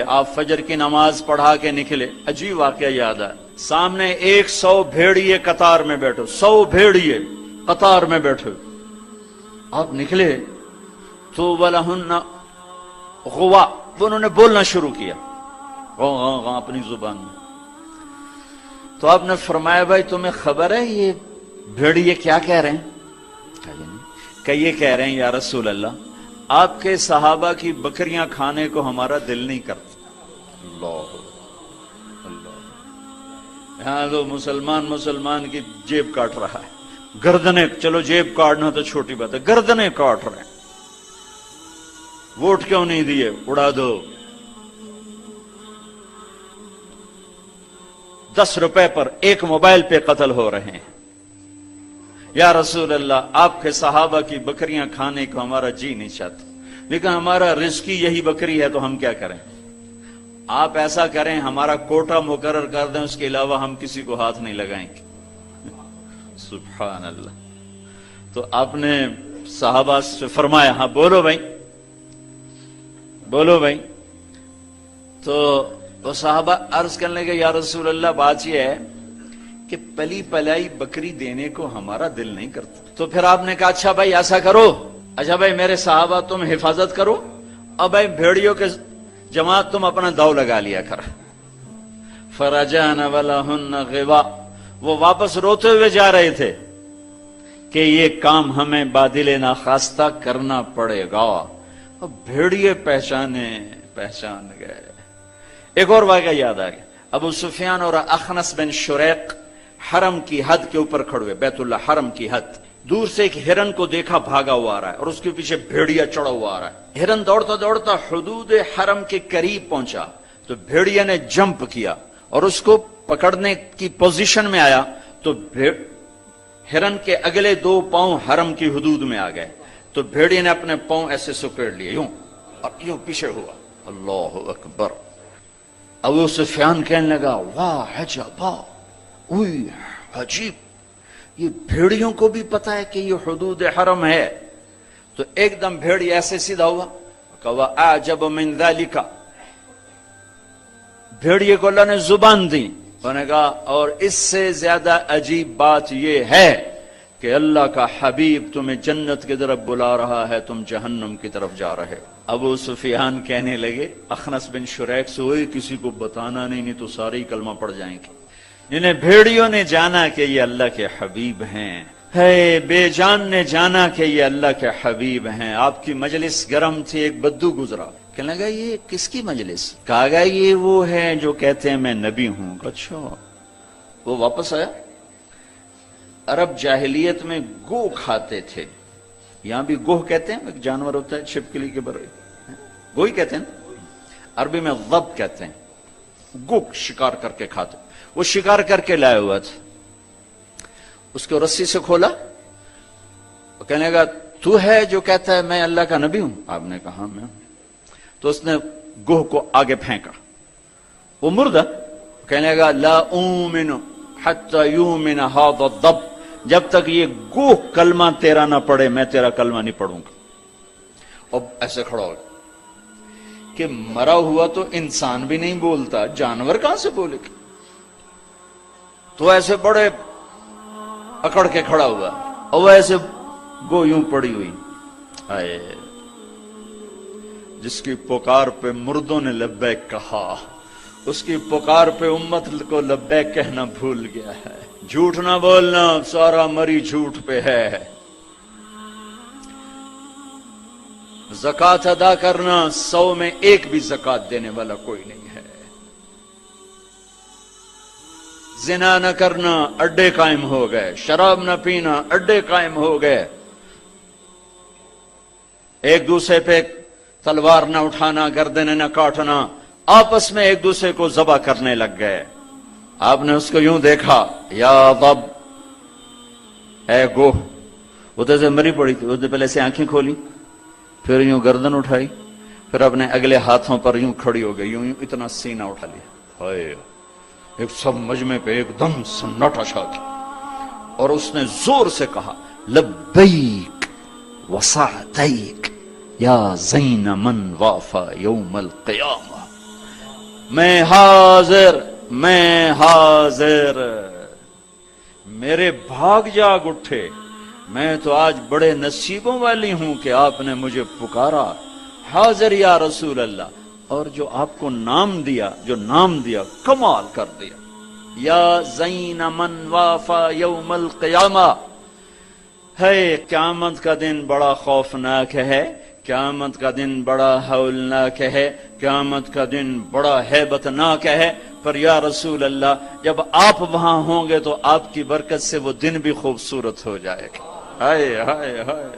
آپ فجر کی نماز پڑھا کے نکلے، عجیب واقعہ یاد ہے، سامنے 100 بھیڑیے قطار میں بیٹھو، 100 بھیڑیے قطار میں بیٹھو، آپ نکلے تو وَلَهُنَّ غوا، انہوں نے بولنا شروع کیا اپنی زبان میں. تو آپ نے فرمایا بھائی تمہیں خبر ہے یہ بھیڑیے کیا کہہ رہے ہیں؟ کہ یہ کہہ رہے ہیں یا رسول اللہ آپ کے صحابہ کی بکریاں کھانے کو ہمارا دل نہیں کرتا. اللہ اللہ، یہاں تو مسلمان کی جیب کاٹ رہا ہے، گردنیں، چلو جیب کاٹنا تو چھوٹی بات ہے، گردنیں کاٹ رہے ہیں. ووٹ کیوں نہیں دیے؟ اڑا دو. 10 روپے پر ایک موبائل پہ قتل ہو رہے ہیں. یا رسول اللہ آپ کے صحابہ کی بکریاں کھانے کو ہمارا جی نہیں چاہتا، لیکن ہمارا رزق یہی بکری ہے تو ہم کیا کریں؟ آپ ایسا کریں ہمارا کوٹا مقرر کر دیں، اس کے علاوہ ہم کسی کو ہاتھ نہیں لگائیں گے. سبحان اللہ. تو آپ نے صحابہ سے فرمایا ہاں بولو بھائی بولو بھائی. تو وہ صحابہ عرض کرنے لگے یا رسول اللہ بات یہ ہے کہ پلی پلائی بکری دینے کو ہمارا دل نہیں کرتا. تو پھر آپ نے کہا اچھا بھائی ایسا کرو، اچھا بھائی میرے صحابہ تم حفاظت کرو، اب بھائی بھیڑیوں کے جماعت تم اپنا داؤ لگا لیا کر. فرجعن ولہن غوا، وہ واپس روتے ہوئے جا رہے تھے کہ یہ کام ہمیں بادل ناخواستہ کرنا پڑے گا. اب بھیڑیے پہچان گئے. ایک اور واقعہ یاد آ گیا، ابو سفیان اور اخنس بن شریق حرم کی حد کے اوپر کھڑے ہوئے، بیت اللہ حرم کی حد. دور سے ایک ہرن کو دیکھا بھاگا ہوا آ رہا ہے اور اس کے پیچھے بھیڑیا چڑھا ہوا آ رہا ہے. ہرن دوڑتا دوڑتا حدود حرم کے قریب پہنچا تو بھیڑیا نے جمپ کیا اور اس کو پکڑنے کی پوزیشن میں آیا تو ہرن کے اگلے 2 پاؤں حرم کی حدود میں آ گئے. تو بھیڑیا نے اپنے پاؤں ایسے سکیڑ لیے یوں اور یوں پیچھے ہوا. اللہ اکبر. ابو سفیان کہنے لگا واہ عجبا، اوئی عجیب، یہ بھیڑیوں کو بھی پتا ہے کہ یہ حدود حرم ہے. تو ایک دم بھیڑی ایسے سیدھا ہوا کہ اعجب من ذالک، بھیڑیے کو اللہ نے زبان دی. انہوں نے کہا اور اس سے زیادہ عجیب بات یہ ہے کہ اللہ کا حبیب تمہیں جنت کی طرف بلا رہا ہے، تم جہنم کی طرف جا رہے. ابو سفیان کہنے لگے اخنس بن شریق سے ہوئے کسی کو بتانا نہیں تو سارے ہی کلمہ پڑ جائیں گے. جنہیں بھیڑیوں نے جانا کہ یہ اللہ کے حبیب ہیں، ہے بے جان نے جانا کہ یہ اللہ کے حبیب ہیں. آپ کی مجلس گرم تھی، ایک بدو گزرا، کہنے لگا یہ کس کی مجلس؟ کہا گیا یہ وہ ہے جو کہتے ہیں میں نبی ہوں. اچھا. وہ واپس آیا. عرب جاہلیت میں گو کھاتے تھے، یہاں بھی گوہ کہتے ہیں، ایک جانور ہوتا ہے چھپکلی کے برے، گوہی کہتے ہیں. عربی میں ضب کہتے ہیں. گو شکار کر کے کھاتے. وہ شکار کر کے لائے ہوا تھا، اس کو رسی سے کھولا، کہنے لگا تو ہے جو کہتا ہے میں اللہ کا نبی ہوں؟ آپ نے کہا میں ہوں. تو اس نے گوہ کو آگے پھینکا، وہ مردہ. کہنے لگا لا اومن حتی یومن ھذا الضب، جب تک یہ گوہ کلمہ تیرا نہ پڑھے میں تیرا کلمہ نہیں پڑھوں گا. اب ایسے کھڑا ہو کہ مرا ہوا تو انسان بھی نہیں بولتا، جانور کہاں سے بولے گا؟ تو ایسے بڑے اکڑ کے کھڑا ہوا اور ایسے گو یوں پڑی ہوئی. آئے جس کی پکار پہ مردوں نے لبیک کہا، اس کی پکار پہ امت کو لبیک کہنا بھول گیا ہے. جھوٹ نہ بولنا، سارا مری جھوٹ پہ ہے. زکات ادا کرنا، 100 میں 1 بھی زکات دینے والا کوئی نہیں ہے. زنا نہ کرنا، اڈے قائم ہو گئے. شراب نہ پینا، اڈے قائم ہو گئے. ایک دوسرے پہ تلوار نہ اٹھانا، گردنیں نہ کاٹنا، آپس میں ایک دوسرے کو ذبح کرنے لگ گئے. آپ نے اس کو یوں دیکھا، یا ضب، اے گوہ. وہ تو ایسے مری پڑی تھی، اس نے پہلے سے آنکھیں کھولی، پھر یوں گردن اٹھائی، پھر اپنے اگلے ہاتھوں پر یوں کھڑی ہو گئی، یوں اتنا سینہ اٹھا لیا. ہائے، ایک سب مجمع پہ ایک دم سناٹا چھا گیا اور اس نے زور سے کہا لبیک وسعدیک یا زین من وافا یوم القیامہ. میں حاضر، میں حاضر، میرے بھاگ جاگ اٹھے، میں تو آج بڑے نصیبوں والی ہوں کہ آپ نے مجھے پکارا، حاضر یا رسول اللہ۔ اور جو آپ کو نام دیا، جو نام دیا، کمال کر دیا، یا زین من وافا یوم القیامہ۔ ہے قیامت کا دن بڑا خوفناک ہے، قیامت کا دن بڑا ہولناک ہے، قیامت کا دن بڑا ہیبتناک ہے، پر یا رسول اللہ جب آپ وہاں ہوں گے تو آپ کی برکت سے وہ دن بھی خوبصورت ہو جائے گا۔ ہائے ہائے ہائے،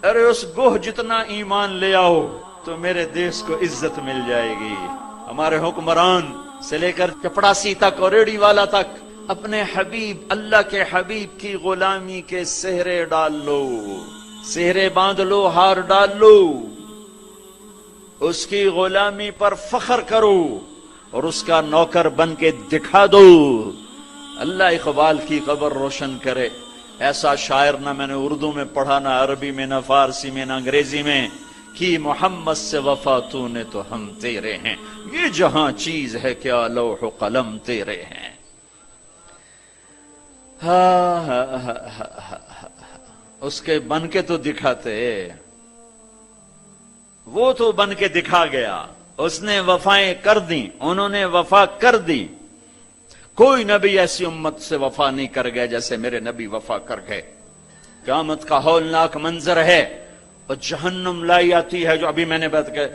ارے اس گوہ جتنا ایمان لے آؤ تو میرے دیش کو عزت مل جائے گی۔ ہمارے حکمران سے لے کر چپڑاسی تک اور ریڑی والا تک اپنے حبیب، اللہ کے حبیب کی غلامی کے سہرے ڈال لو، سہرے باندھ لو، ہار ڈال لو، اس کی غلامی پر فخر کرو اور اس کا نوکر بن کے دکھا دو۔ اللہ اقبال کی قبر روشن کرے۔ ایسا شاعر نہ میں نے اردو میں پڑھا، نہ عربی میں، نہ فارسی میں، نہ انگریزی میں، کہ محمد سے وفا تو نے تو ہم تیرے ہیں، یہ جہاں چیز ہے کیا لوح و قلم تیرے ہیں۔ اس کے بن کے تو دکھاتے، وہ تو بن کے دکھا گیا، اس نے وفائیں کر دی، انہوں نے وفا کر دی۔ کوئی نبی ایسی امت سے وفا نہیں کر گئے جیسے میرے نبی وفا کر گئے۔ قیامت کا ہولناک منظر ہے، اور جہنم لائی آتی ہے، جو ابھی میں نے بات کہا،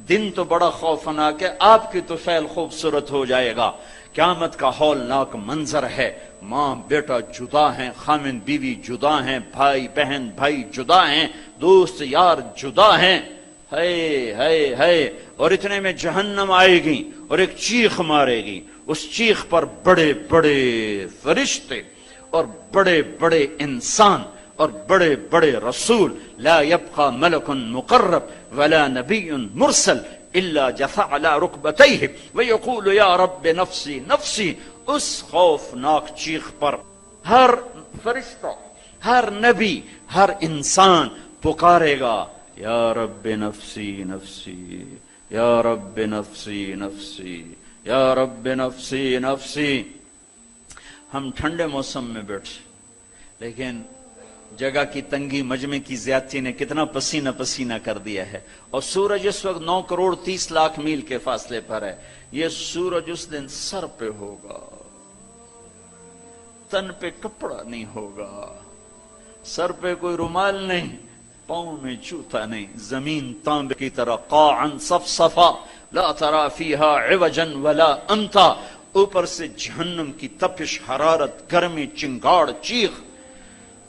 دن تو بڑا خوفناک ہے، آپ کی تو فعل خوبصورت ہو جائے گا۔ قیامت کا ہولناک منظر ہے، ماں بیٹا جدا ہیں، خامن بیوی جدا ہیں، بھائی بہن بھائی جدا ہیں، دوست یار جدا ہیں، ہے اور اتنے میں جہنم آئے گی اور ایک چیخ مارے گی، اس چیخ پر بڑے بڑے فرشتے اور بڑے بڑے انسان اور بڑے بڑے رسول، لا يبقى ملک مقرب ولا نبی مرسل الا جثى على ركبتيه ويقول یا رب نفسی نفسی۔ اس خوفناک چیخ پر ہر فرشتہ، ہر نبی، ہر انسان پکارے گا، یا رب نفسی نفسی، یا رب نفسی نفسی، یا رب نفسی نفسی۔ ہم ٹھنڈے موسم میں بیٹھے، لیکن جگہ کی تنگی، مجمع کی زیادتی نے کتنا پسینہ پسینہ کر دیا ہے، اور سورج اس وقت 9 کروڑ 30 لاکھ میل کے فاصلے پر ہے۔ یہ سورج اس دن سر پہ ہوگا، تن پہ کپڑا نہیں ہوگا، سر پہ کوئی رومال نہیں، پاؤں میں جوتا نہیں، زمین تانبے کی طرح قاعا صفصفا لا ترى فيها عوجا ولا امتا۔ اوپر سے جہنم کی تپش، حرارت، گرمی، چنگاڑ، چیخ،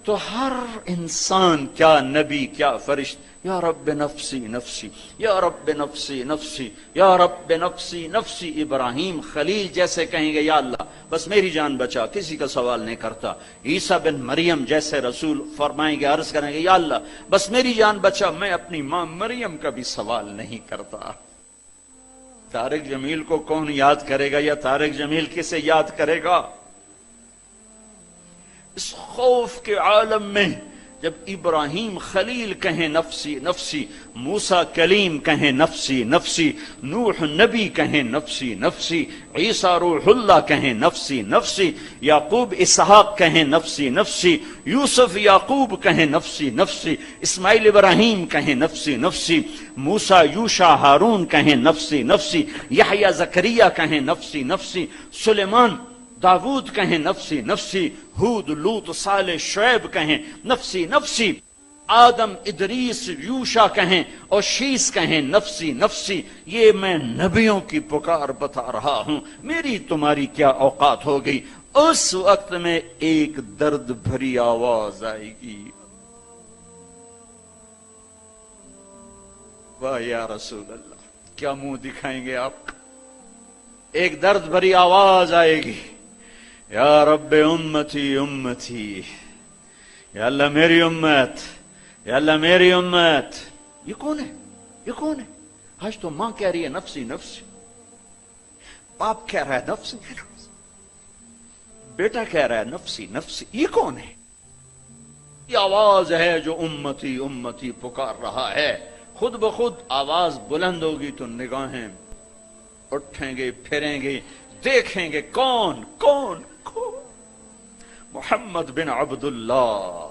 تو ہر انسان، کیا نبی کیا فرشت، یا رب نفسی نفسی، یا رب نفسی نفسی، یا رب نفسی نفسی۔ ابراہیم خلیل جیسے کہیں گے، یا اللہ بس میری جان بچا، کسی کا سوال نہیں کرتا۔ عیسیٰ بن مریم جیسے رسول فرمائیں گے، عرض کریں گے، یا اللہ بس میری جان بچا، میں اپنی ماں مریم کا بھی سوال نہیں کرتا۔ طارق جمیل کو کون یاد کرے گا، یا طارق جمیل کسے یاد کرے گا؟ اس خوف کے عالم میں جب ابراہیم خلیل کہیں نفسی نفسی، موسیٰ کلیم کہیں نفسی نفسی، نوح نبی کہیں نفسی نفسی، عیسیٰ روح اللہ کہیں نفسی نفسی، یعقوب اسحاق کہیں نفسی نفسی، یوسف یعقوب کہیں نفسی نفسی، اسماعیل ابراہیم کہیں نفسی نفسی، موسیٰ یوشع ہارون کہیں نفسی نفسی، یحییٰ زکریا کہیں نفسی نفسی، سلیمان داود کہیں نفسی نفسی، ہود لوط صالح شعیب کہیں نفسی نفسی، آدم ادریس یوشع کہیں اور شیس کہیں نفسی نفسی۔ یہ میں نبیوں کی پکار بتا رہا ہوں، میری تمہاری کیا اوقات ہو گئی۔ اس وقت میں ایک درد بھری آواز آئے گی، واہ یا رسول اللہ، کیا منہ دکھائیں گے آپ؟ ایک درد بھری آواز آئے گی، یا رب امتی امتی، یا اللہ میری امت، یا اللہ میری امت۔ یہ کون ہے؟ یہ کون ہے؟ آج تو ماں کہہ رہی ہے نفسی نفسی، باپ کہہ رہا ہے نفسی نفسی، بیٹا کہہ رہا ہے نفسی نفسی، یہ کون ہے؟ یہ آواز ہے جو امتی امتی پکار رہا ہے۔ خود بخود آواز بلند ہوگی تو نگاہیں اٹھیں گے، پھریں گے، دیکھیں گے کون کون کون؟ محمد بن عبداللہ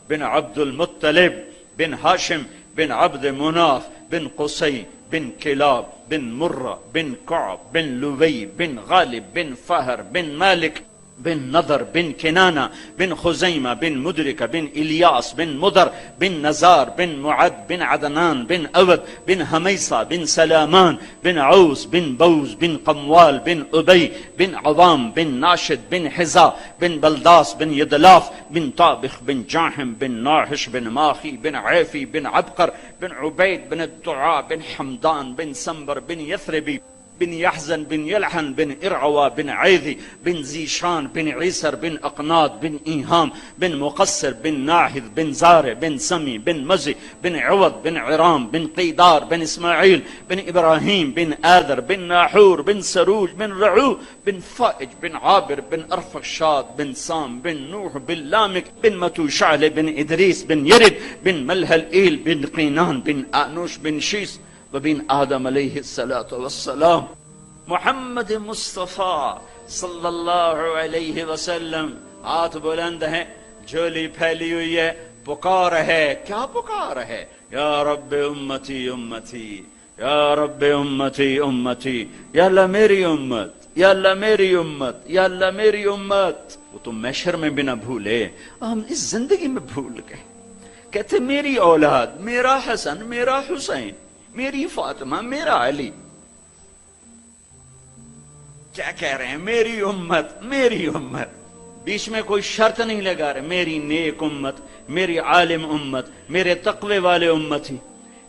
بن عبد المطلب بن ہاشم بن عبد مناف بن قصی بن کلاب بن مرہ بن کعب بن لوی بن غالب بن فہر بن مالک بن نضر بن کنانہ بن خزیمہ بن مدرک بن الیاس بن مدر بن نزار بن معد بن عدنان بن اود بن حمیصہ بن سلامان بن عوس بن بوز بن قموال بن ابی بن عوام بن ناشد بن حزا بن بلداس بن یدلاف بن طابخ بن جاحم بن ناحش بن ماخی بن عیفی بن عبقر بن عبید بن الدعاء بن حمدان بن سنبر بن یثربی بن يحزن بن يلحن بن إرعوى بن عيذي بن زيشان بن عيسر بن أقناط بن إيهام بن مقصر بن ناحذ بن زارع بن سمي بن مزي بن عوض بن عرام بن قيدار بن إسماعيل بن إبراهيم بن آذر بن ناحور بن سروج بن رعو بن فائج بن عابر بن أرفخشاد بن سام بن نوح بن لامك بن متوشعل بن إدريس بن يرد بن ملهلئيل بن قينان بن آنوش بن شيس وبن آدم علیہ الصلاۃ والسلام۔ محمد مصطفیٰ صلی اللہ علیہ وسلم ہاتھ بلند ہیں، جھولی پھیلی ہوئی ہے، پکار ہے، کیا پکار ہے؟ یا رب امتی امتی، یا رب امتی امتی، یا اللہ میری امت، یا اللہ میری امت، یا اللہ میری امت۔ وہ تو محشر میں بھی نہ بھولے، ہم اس زندگی میں بھول گئے۔ کہتے میری اولاد، میرا حسن، میرا حسین، میری فاطمہ، میرا علی۔ کیا کہہ رہے ہیں؟ میری امت، میری امت۔ بیچ میں کوئی شرط نہیں لگا رہے، میری نیک امت، میری عالم امت، میرے تقوی والے امتی،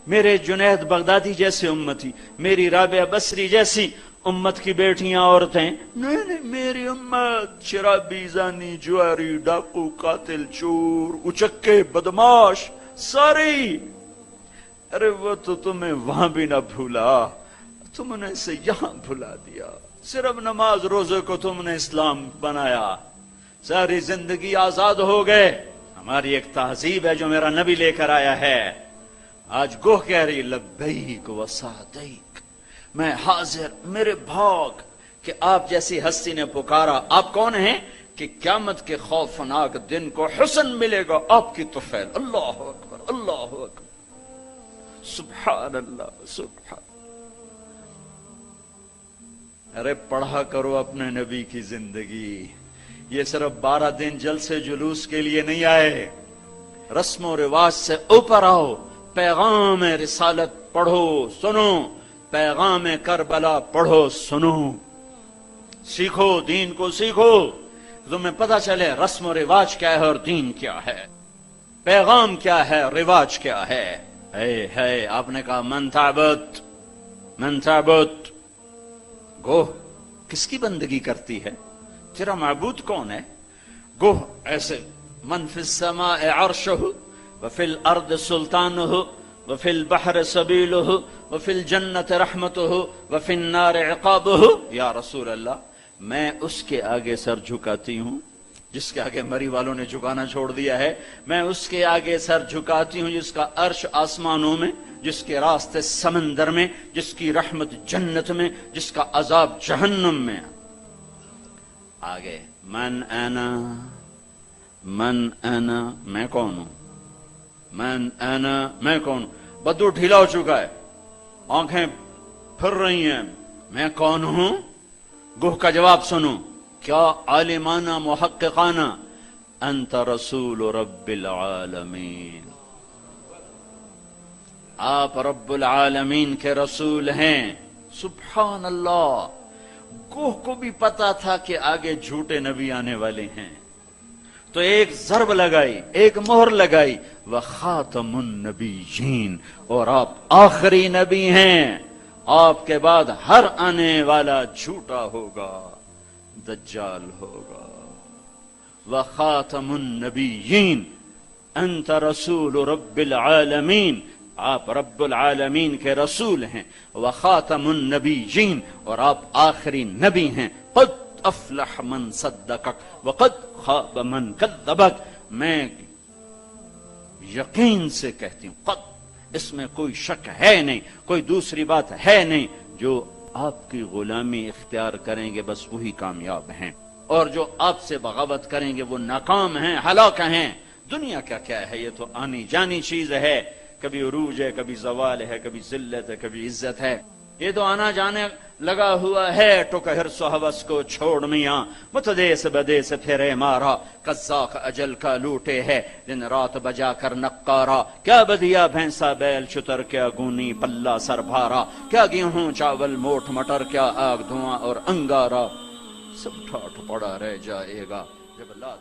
میرے جنید بغدادی جیسے امتی، میری رابعہ بصری جیسی امت کی بیٹیاں، عورتیں، نہیں نہیں، میری امت، شرابی، زانی، جواری، ڈاکو، قاتل، چور، اچکے، بدماش، ساری۔ ارے وہ تو تمہیں وہاں بھی نہ بھولا، تم نے اسے یہاں بھلا دیا۔ صرف نماز روزے کو تم نے اسلام بنایا، ساری زندگی آزاد ہو گئے۔ ہماری ایک تہذیب ہے جو میرا نبی لے کر آیا ہے۔ آج گوہ کہہ رہی لبیک و سعدیک، میں حاضر، میرے بھاگ کہ آپ جیسی ہستی نے پکارا۔ آپ کون ہیں؟ کہ قیامت کے خوفناک دن کو حسن ملے گا آپ کی طفیل۔ اللہ اکبر، اللہ اکبر، سبحان اللہ، سبحان۔ ارے پڑھا کرو اپنے نبی کی زندگی۔ یہ صرف 12 دن جلسے جلوس کے لیے نہیں آئے، رسم و رواج سے اوپر آؤ، پیغام رسالت پڑھو، سنو، پیغام کربلا پڑھو، سنو، سیکھو، دین کو سیکھو، تمہیں پتہ چلے رسم و رواج کیا ہے اور دین کیا ہے، پیغام کیا ہے، رواج کیا ہے۔ ہے آپ نے کہا من تعبد، من تعبد، گوہ کس کی بندگی کرتی ہے؟ تیرا معبود کون ہے؟ گوہ ایسے من فی السماء عرشہ وفی الارض سلطانہ وفی البحر سبیلہ وفی الجنت رحمتہ وفی النار عقابہ۔ یا رسول اللہ، میں اس کے آگے سر جھکاتی ہوں جس کے آگے مری والوں نے جھکانا چھوڑ دیا ہے، میں اس کے آگے سر جھکاتی ہوں جس کا عرش آسمانوں میں، جس کے راستے سمندر میں، جس کی رحمت جنت میں، جس کا عذاب جہنم میں۔ آگے من انا، من انا، میں کون ہوں؟ من انا، میں کون ہوں؟ بدو ڈھیلا ہو چکا ہے، آنکھیں پھر رہی ہیں، میں کون ہوں؟ گوہ کا جواب سنو، کیا عالمانہ محققانہ، انت رسول رب العالمین، آپ رب العالمین کے رسول ہیں۔ سبحان اللہ، گوہ کو بھی پتا تھا کہ آگے جھوٹے نبی آنے والے ہیں، تو ایک ضرب لگائی، ایک مہر لگائی، وخاتم النبیین، اور آپ آخری نبی ہیں، آپ کے بعد ہر آنے والا جھوٹا ہوگا، دجال ہوگا۔ وخاتم النبیین، انت رسول رب العالمین، آپ رب العالمین کے رسول ہیں، وخاتم النبیین، اور آپ آخری نبی ہیں۔ قد افلح من صدقک وقد خاب من کذبک، میں یقین سے کہتی ہوں، قد اس میں کوئی شک ہے نہیں، کوئی دوسری بات ہے نہیں۔ جو آپ کی غلامی اختیار کریں گے بس وہی کامیاب ہیں، اور جو آپ سے بغاوت کریں گے وہ ناکام ہیں، ہلاک ہیں۔ دنیا کا کیا ہے، یہ تو آنی جانی چیز ہے، کبھی عروج ہے، کبھی زوال ہے، کبھی ذلت ہے، کبھی عزت ہے، یہ تو آنا جانے لگا ہوا ہے۔ ٹک حرص و ہوس کو چھوڑ میاں، متدیس بدیس پھرے مارا، قزاق اجل کا لوٹے ہے دن رات بجا کر نقارا۔ کیا بدیا بھینسا بیل شتر، کیا گونی پلہ سر بھارا، کیا گیہوں چاول موٹ مٹر، کیا آگ دھواں اور انگارا، سب ٹھاٹ پڑا رہ جائے گا جب لاد